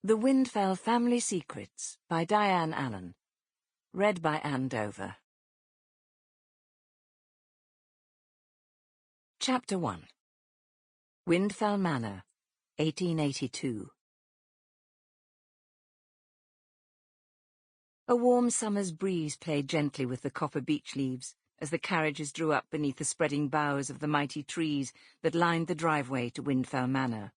The Windfell Family Secrets by Diane Allen. Read by Anne Dover. Chapter 1. Windfell Manor, 1882. A warm summer's breeze played gently with the copper beech leaves as the carriages drew up beneath the spreading boughs of the mighty trees that lined the driveway to Windfell Manor.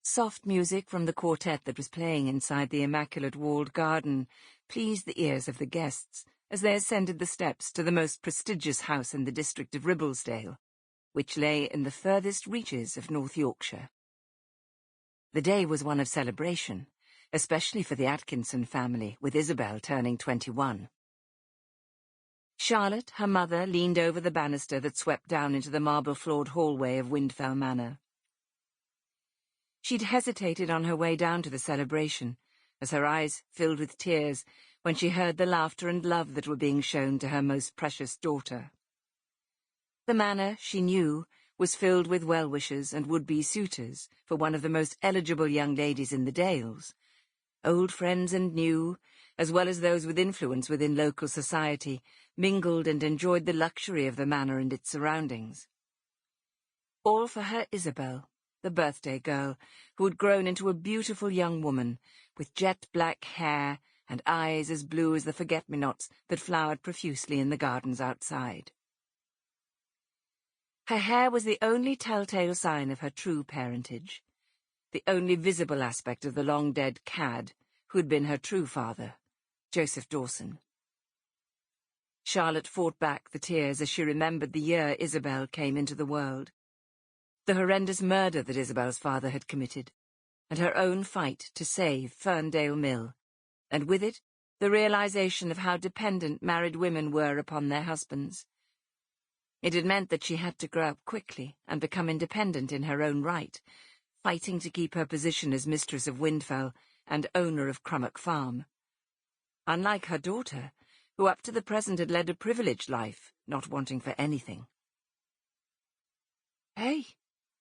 Soft music from the quartet that was playing inside the immaculate walled garden pleased the ears of the guests as they ascended the steps to the most prestigious house in the district of Ribblesdale, which lay in the furthest reaches of North Yorkshire. The day was one of celebration, especially for the Atkinson family, with Isabelle turning 21. Charlotte, her mother, leaned over the banister that swept down into the marble-floored hallway of Windfell Manor. She'd hesitated on her way down to the celebration, as her eyes filled with tears when she heard the laughter and love that were being shown to her most precious daughter. The manor, she knew, was filled with well-wishers and would-be suitors for one of the most eligible young ladies in the Dales. Old friends and new, as well as those with influence within local society, mingled and enjoyed the luxury of the manor and its surroundings. All for her Isabelle, the birthday girl, who had grown into a beautiful young woman, with jet-black hair and eyes as blue as the forget-me-nots that flowered profusely in the gardens outside. Her hair was the only telltale sign of her true parentage, the only visible aspect of the long-dead cad who had been her true father, Joseph Dawson. Charlotte fought back the tears as she remembered the year Isabelle came into the world, the horrendous murder that Isabelle's father had committed, and her own fight to save Ferndale Mill, and with it the realization of how dependent married women were upon their husbands. It had meant that she had to grow up quickly and become independent in her own right, fighting to keep her position as mistress of Windfell and owner of Crummock Farm. Unlike her daughter, who up to the present had led a privileged life, not wanting for anything. "Hey,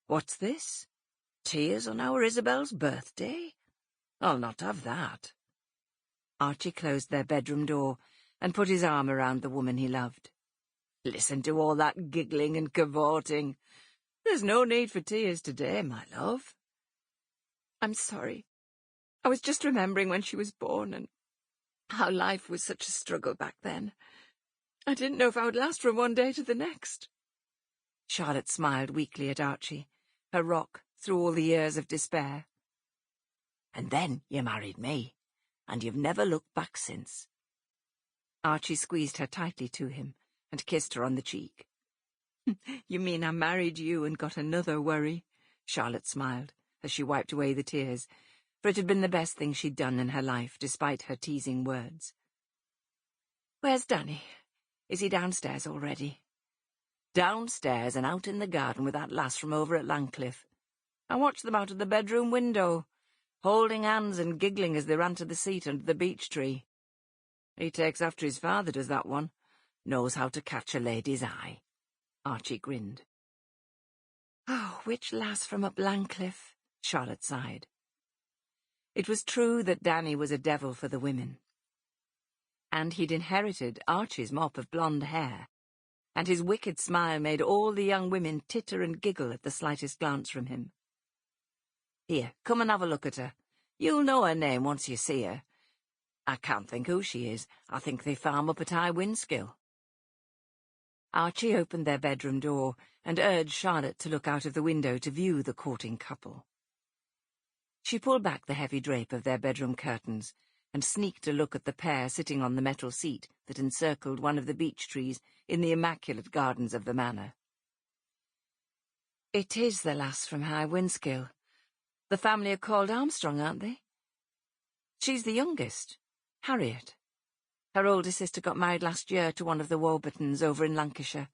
what's this? Tears on our Isabelle's birthday? I'll not have that." Archie closed their bedroom door and put his arm around the woman he loved. "Listen to all that giggling and cavorting. There's no need for tears today, my love." "I'm sorry. I was just remembering when she was born and how life was such a struggle back then. I didn't know if I would last from one day to the next." Charlotte smiled weakly at Archie, her rock through all the years of despair. "And then you married me, and you've never looked back since." Archie squeezed her tightly to him and kissed her on the cheek. "You mean I married you and got another worry?" Charlotte smiled as she wiped away the tears, for it had been the best thing she'd done in her life, despite her teasing words. "Where's Danny? Is he downstairs already?" "Downstairs and out in the garden with that lass from over at Langcliffe. I watched them out of the bedroom window, holding hands and giggling as they ran to the seat under the beech tree. He takes after his father, does that one. Knows how to catch a lady's eye." Archie grinned. "Oh, which lass from up Langcliffe?" Charlotte sighed. It was true that Danny was a devil for the women. And he'd inherited Archie's mop of blonde hair, and his wicked smile made all the young women titter and giggle at the slightest glance from him. "Here, come and have a look at her. You'll know her name once you see her. I can't think who she is. I think they farm up at High Windskill." Archie opened their bedroom door and urged Charlotte to look out of the window to view the courting couple. She pulled back the heavy drape of their bedroom curtains and sneaked a look at the pair sitting on the metal seat that encircled one of the beech trees in the immaculate gardens of the manor. "It is the lass from High Windskill. The family are called Armstrong, aren't they? She's the youngest, Harriet. Her older sister got married last year to one of the Warburtons over in Lancashire.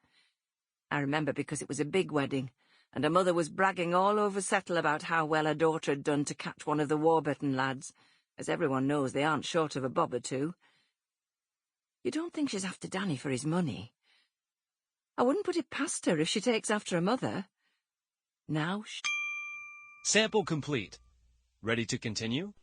I remember because it was a big wedding, and her mother was bragging all over Settle about how well her daughter had done to catch one of the Warburton lads, as everyone knows they aren't short of a bob or two. You don't think she's after Danny for his money? I wouldn't put it past her if she takes after her mother. Now Sample complete. Ready to continue?